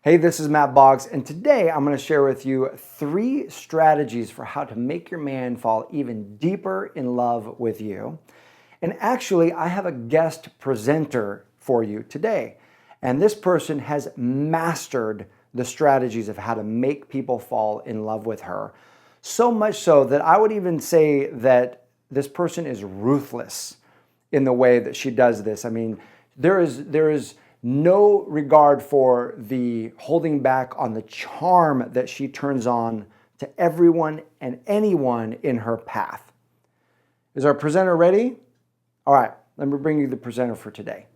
Hey, this is Matt Boggs, and today I'm going to share with you 3 strategies for how to make your man fall even deeper in love with you. And actually, I have a guest presenter for you today, and this person has mastered the strategies of how to make people fall in love with her. So much so that I would even say that this person is ruthless in the way that she does this. I mean, there is no regard for the holding back on the charm that she turns on to everyone and anyone in her path. Is our presenter ready? All right, let me bring you the presenter for today.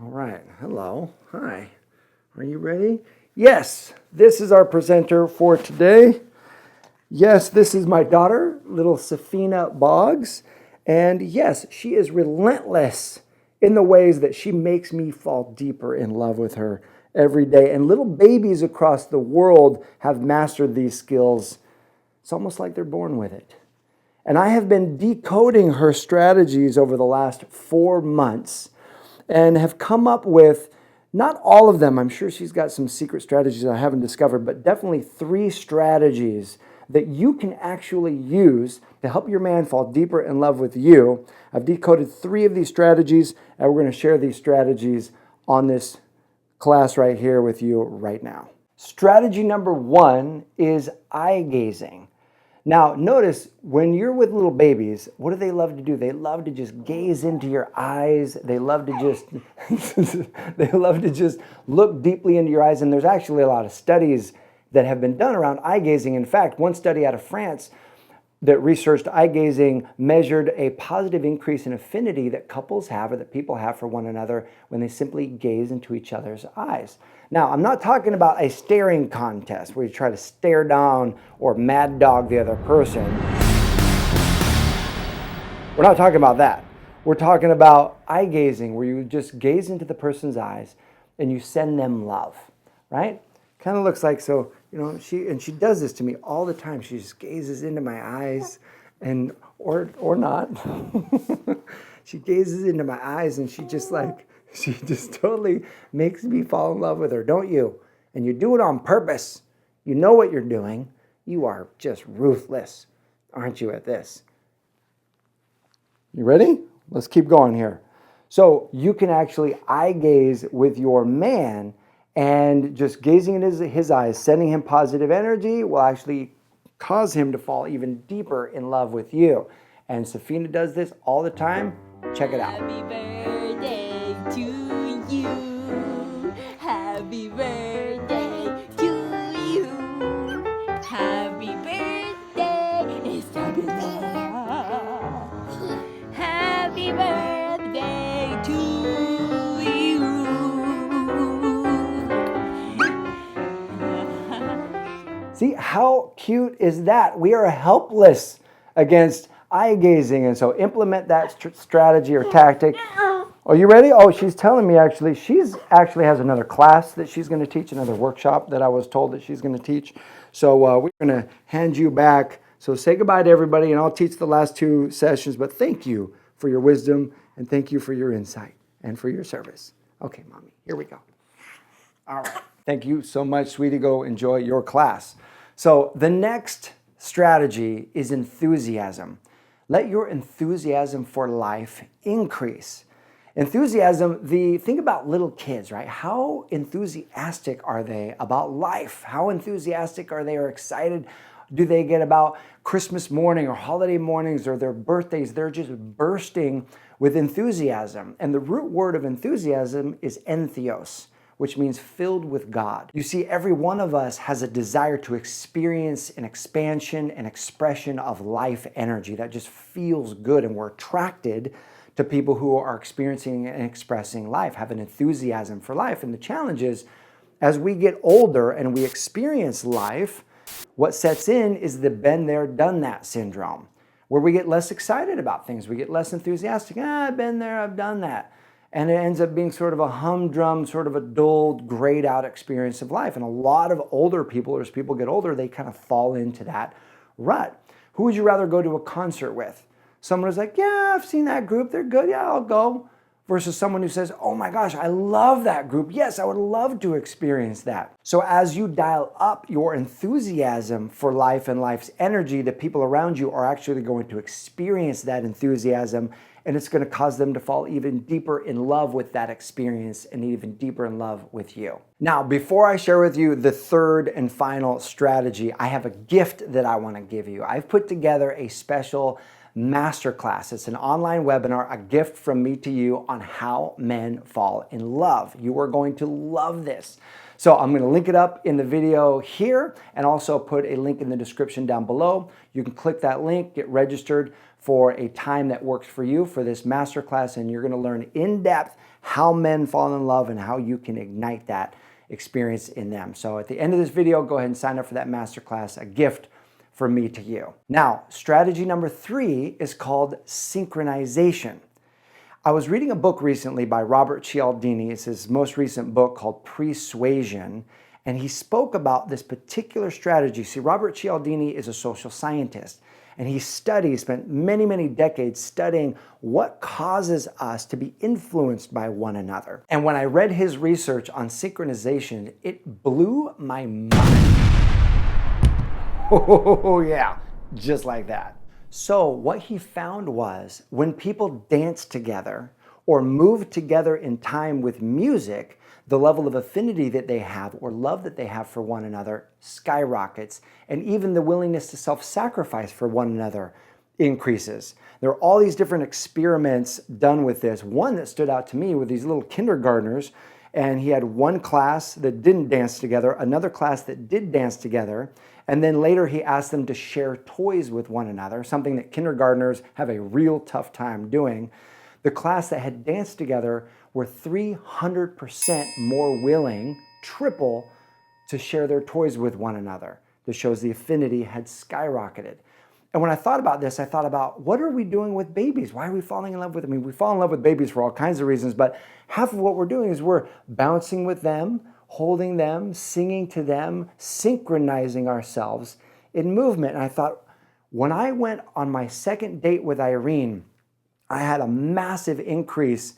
All right, hello, hi. Are you ready? Yes, this is our presenter for today. Yes, this is my daughter, little Safina Boggs. And yes, she is relentless in the ways that she makes me fall deeper in love with her every day. And little babies across the world have mastered these skills. It's almost like they're born with it. And I have been decoding her strategies over the last 4 months and have come up with, not all of them, I'm sure she's got some secret strategies I haven't discovered, but definitely 3 strategies that you can actually use to help your man fall deeper in love with you. I've decoded 3 of these strategies, and we're going to share these strategies on this class right here with you right now. Strategy number 1 is eye gazing. Now, notice when you're with little babies, what do they love to do? They love to just gaze into your eyes. They love to just look deeply into your eyes. And there's actually a lot of studies that have been done around eye gazing. In fact, one study out of France that researched eye gazing measured a positive increase in affinity that couples have or that people have for one another when they simply gaze into each other's eyes. Now, I'm not talking about a staring contest where you try to stare down or mad dog the other person. We're not talking about that. We're talking about eye gazing where you just gaze into the person's eyes and you send them love, right? Kind of looks like, so, you know, she does this to me all the time. She just gazes into my eyes and, or not. She gazes into my eyes and she just totally makes me fall in love with her, don't you? And you do it on purpose. You know what you're doing. You are just ruthless, aren't you, at this? You ready? Let's keep going here. So you can actually eye gaze with your man, and just gazing into his eyes, sending him positive energy will actually cause him to fall even deeper in love with you. And Safina does this all the time. Check it out. Happy birthday to you. Happy birthday to you. Happy birthday, Isabella. Happy birthday to you. See, how cute is that? We are helpless against eye gazing, and so implement that strategy or tactic. Are you ready? Oh, she's telling me actually, she's actually has another class that she's going to teach, another workshop that I was told that she's going to teach. So we're going to hand you back. So say goodbye to everybody, and I'll teach the last 2 sessions, but thank you for your wisdom, and thank you for your insight and for your service. Okay, Mommy, here we go. All right. Thank you so much, sweetie. Go enjoy your class. So the next strategy is enthusiasm. Let your enthusiasm for life increase. Enthusiasm, think about little kids, right? How enthusiastic are they about life? How enthusiastic are they or excited do they get about Christmas morning or holiday mornings or their birthdays? They're just bursting with enthusiasm. And the root word of enthusiasm is entheos, which means filled with God. You see, every one of us has a desire to experience an expansion and expression of life energy that just feels good, and we're attracted to people who are experiencing and expressing life, have an enthusiasm for life. And the challenge is, as we get older and we experience life, what sets in is the been there, done that syndrome, where we get less excited about things. We get less enthusiastic. I've been there, I've done that. And it ends up being sort of a humdrum, sort of a dull, grayed out experience of life. And a lot of older people, as people get older, they kind of fall into that rut. Who would you rather go to a concert with? Someone who's like, yeah, I've seen that group, they're good, yeah, I'll go. versus someone who says, oh my gosh, I love that group. Yes, I would love to experience that. So as you dial up your enthusiasm for life and life's energy, the people around you are actually going to experience that enthusiasm, and it's going to cause them to fall even deeper in love with that experience and even deeper in love with you. Now, before I share with you the third and final strategy, I have a gift that I want to give you. I've put together a special masterclass. It's an online webinar, a gift from me to you on how men fall in love. You are going to love this. So I'm going to link it up in the video here and also put a link in the description down below. You can click that link, get registered for a time that works for you for this masterclass, and you're going to learn in depth how men fall in love and how you can ignite that experience in them. So at the end of this video, go ahead and sign up for that masterclass, a gift from me to you. Now, strategy number 3 is called synchronization. I was reading a book recently by Robert Cialdini. It's his most recent book called Persuasion, and he spoke about this particular strategy. See, Robert Cialdini is a social scientist, and he spent many, many decades studying what causes us to be influenced by one another. And when I read his research on synchronization, it blew my mind. Oh yeah, just like that. So what he found was when people dance together or move together in time with music, the level of affinity that they have or love that they have for one another skyrockets, and even the willingness to self-sacrifice for one another increases. There are all these different experiments done with this. One that stood out to me with these little kindergartners, and he had one class that didn't dance together, another class that did dance together, and then later he asked them to share toys with one another, something that kindergartners have a real tough time doing. The class that had danced together were 300% more willing, triple, to share their toys with one another. This shows the affinity had skyrocketed. And when I thought about this, I thought about what are we doing with babies? Why are we falling in love with them? I mean, we fall in love with babies for all kinds of reasons, but half of what we're doing is we're bouncing with them, holding them, singing to them, synchronizing ourselves in movement. And I thought, when I went on my second date with Irene, I had a massive increase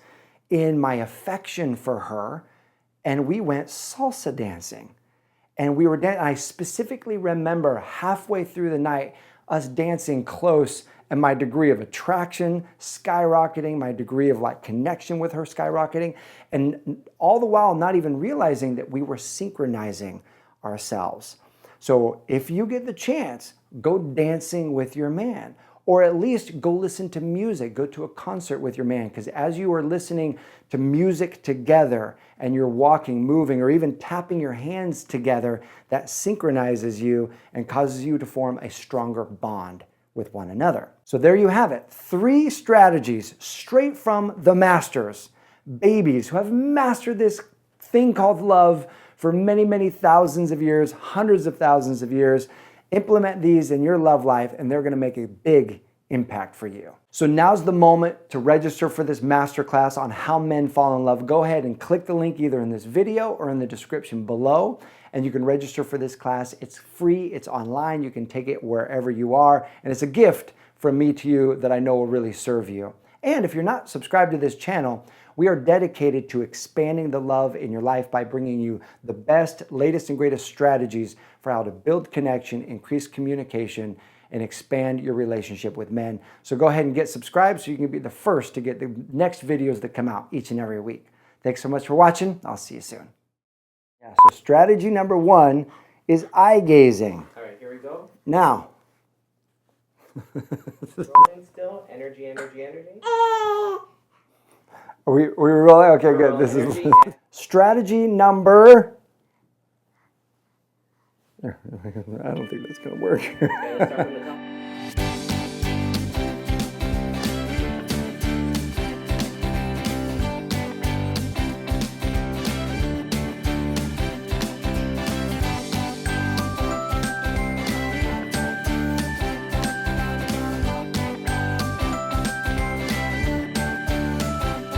in my affection for her, and we went salsa dancing. And we were dancing. I specifically remember halfway through the night us dancing close, and my degree of attraction skyrocketing, my degree of connection with her skyrocketing, and all the while not even realizing that we were synchronizing ourselves. So if you get the chance, go dancing with your man, or at least go listen to music, go to a concert with your man, because as you are listening to music together and you're walking, moving, or even tapping your hands together, that synchronizes you and causes you to form a stronger bond with one another. So there you have it. 3 strategies straight from the masters, babies who have mastered this thing called love for many, many thousands of years, hundreds of thousands of years. Implement these in your love life, and they're going to make a big impact for you. So now's the moment to register for this masterclass on how men fall in love. Go ahead and click the link either in this video or in the description below, and you can register for this class. It's free, it's online, you can take it wherever you are, and it's a gift from me to you that I know will really serve you. And if you're not subscribed to this channel, we are dedicated to expanding the love in your life by bringing you the best, latest, and greatest strategies for how to build connection, increase communication, and expand your relationship with men. So go ahead and get subscribed so you can be the first to get the next videos that come out each and every week. Thanks so much for watching. I'll see you soon. Yeah, so strategy number 1 is eye gazing. All right, here we go. Now. Rolling still. Energy, energy, energy. Are we rolling? Okay, good. This is strategy number. I don't think that's going to work. Okay, let's start from the